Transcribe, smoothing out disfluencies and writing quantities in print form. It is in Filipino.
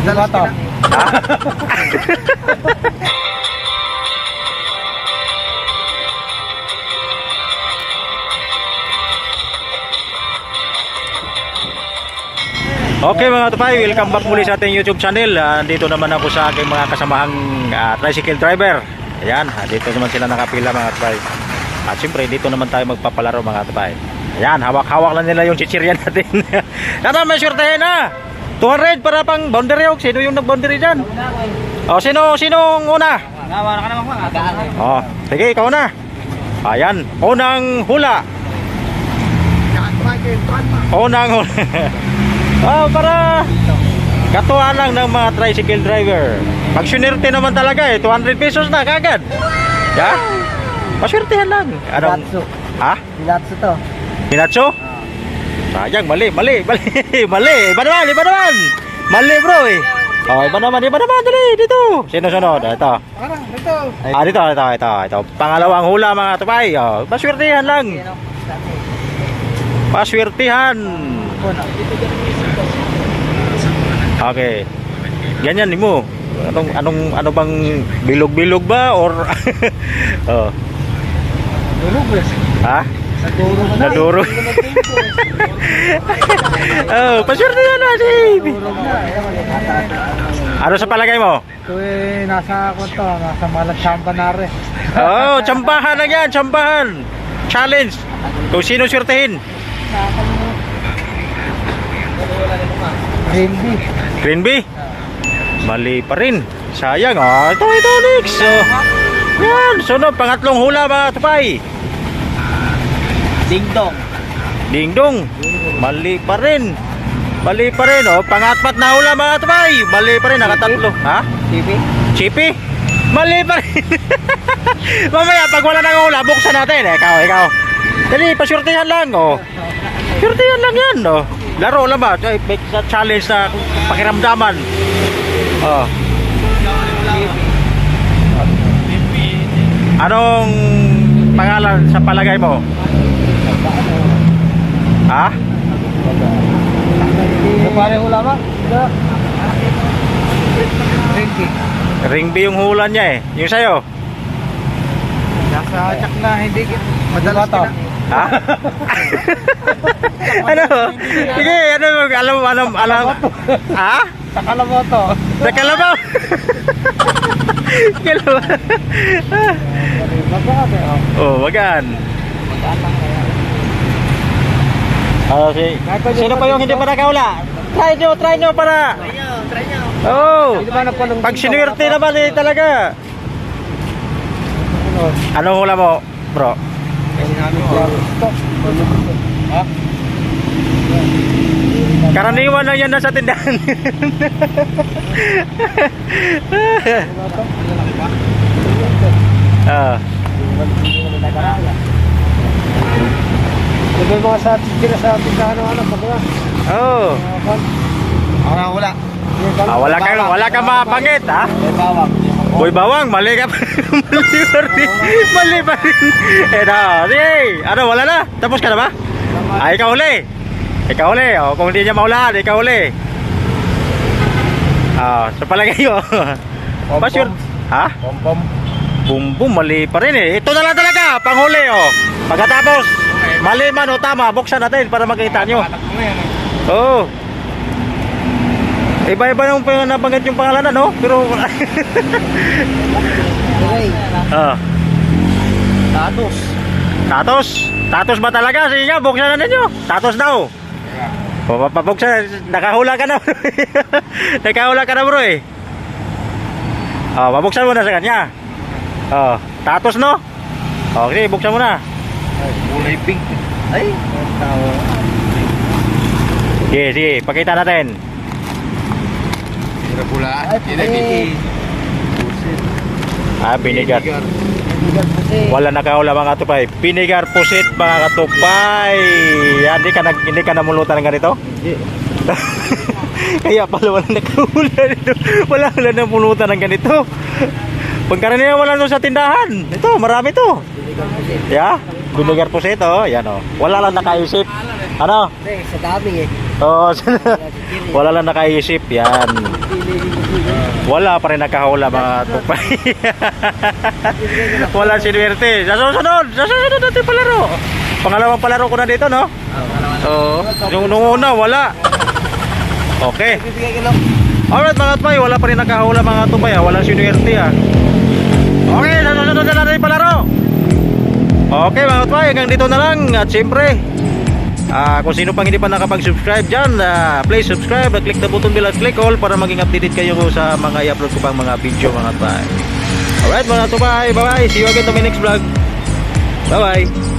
Madalas ka na. Ha? Okay mga tupay, welcome back muli sa ating YouTube channel. Dito naman ako sa aking mga kasamahang tricycle driver. Ayan, dito naman sila nakapila mga tupay. At siyempre dito naman tayo magpapalaro mga tupay. Ayan, hawak-hawak lang nila yung chichirya natin. Ano, may swertehin na 200 para pang boundary hawk. Sino yung nag-boundary dyan? O, sinong una? Nawa ka naman mga. O, sige, ikaw na. Ayan, unang hula. Unang hula. Oh, para katuan lang ng mga tricycle driver. Pag sunerte naman talaga 200 pesos na kagad. Ya? Paswertehan lang. Anong? Pinatso. Ha? Pinatso to. Pinatso? Sayang, mali. Mali. Iba naman. Mali bro eh. Oh, iba naman. Dali, dito. Sino sunod? Ito. Parang, dito. Ito. Pangalawang hula mga tupay. Oh, paswertehan lang. Paswertehan. Okay. Ganyan mo. Ano bang bilog-bilog ba or oh. Durog eh. Ha? Nadurog na. Nadurog. Oh, paswerte yan na si. Durog na. Ano sa palagay mo? Ito eh, nasa Malag Champanare. Oh, tsambahan lang yan, tsambahan. Challenge. Kung sino swertehin. Green Bee. Green Bee? Mali pa rin. Sayang. Oh, ito next. So, yan, sunod, pangatlong hula mga tupay. Ding Dong. Dingdong. Mali pa rin. Oh, pangatpat na hula mga tupay. Mali pa rin, nakatatlo. Ha? TV. Chippy? Mali pa rin. Mamaya, pag wala nang hula, buksan natin. Ikaw. Dali, pasyurtihan lang. Oh. Syurtihan lang yan. Oh. Laro lang ba? Sa challenge na pakiramdaman. Oh. Anong pangalan sa palagay mo? Ha? Ano pare hula ba? Green Bee. Ring B yung hula niya eh. Yung sa'yo? Nasa tsak na hindi madalas ka na. Ha? Ano? Sige, alam. Ha? Sa Kalamoto. Sa Kalabaw? Kalabaw. Oh, wagan. Sino pa yung hindi pa nakahula? Try nyo para. Try nyo. Oh. Pag sinuwerte naman eh talaga. Anong hula mo, bro? Ha? Karaniwan na yan nasa tindahan. Ito yung mga sa tindahan ano, pagka. Oh. Wala. Wala ka mapangit, ha? May bawang. Boy bawang, mali ka pa. Mali pa rin. Sige. Ano, wala na? Tapos ka na ba? Ikaw huli. Oh, kung hindi niya maulahan, ikaw huli. Sa palagay mo. Pasure. Ha? Pom-pom. Bum, mali pa rin eh. Ito na lang talaga, panghuli oh. Pagkatapos, mali man o tama, buksan natin para makita nyo. Oo. Iba-iba nung nabanggit yung pangalan no? Pero Okay. Tatos ba talaga? Sige nga, buksan na ninyo. Tatos daw. Papabuksan, nakahula ka na. Nakahula ka na bro eh. Mabuksan mo na sa kanya. Tatos no? Okay, buksan mo na. Kulay pink. Ay. Sige, pakita natin. Pula. Binigar. Wala nakahula mga katupay. Binigar pusit mga katupay. Yan, hindi ka namulutan ng ganito? Kaya pala wala nakahula dito. Wala namulutan ng ganito. Pagkaraniwan wala doon sa tindahan. Ito, marami to. Yeah? Binigar pusit, oh. Yan, oh. Wala lang nakaisip. Ano? Sa dami eh. Oo, wala lang nakaisip yan. Wala pa rin nakahula mga tupay. Wala sinuwerte. Sa susunod natin palaro. Pangalawang palaro ko na dito, no? Oo. Nung una, wala. Okay. Alright mga tupay, wala pa rin nakahula mga tupay. Wala sinuwerte ah. Okay, sa susunod na natin palaro. Okay mga tupay, hanggang dito na lang. At siyempre, kung sino pang hindi pa nakapag-subscribe dyan, please subscribe, click the button bell at click all para maging updated kayo sa mga i-upload ko pang mga video mga tupay. Alright mga tupay, bye bye, see you again to my next vlog. Bye bye.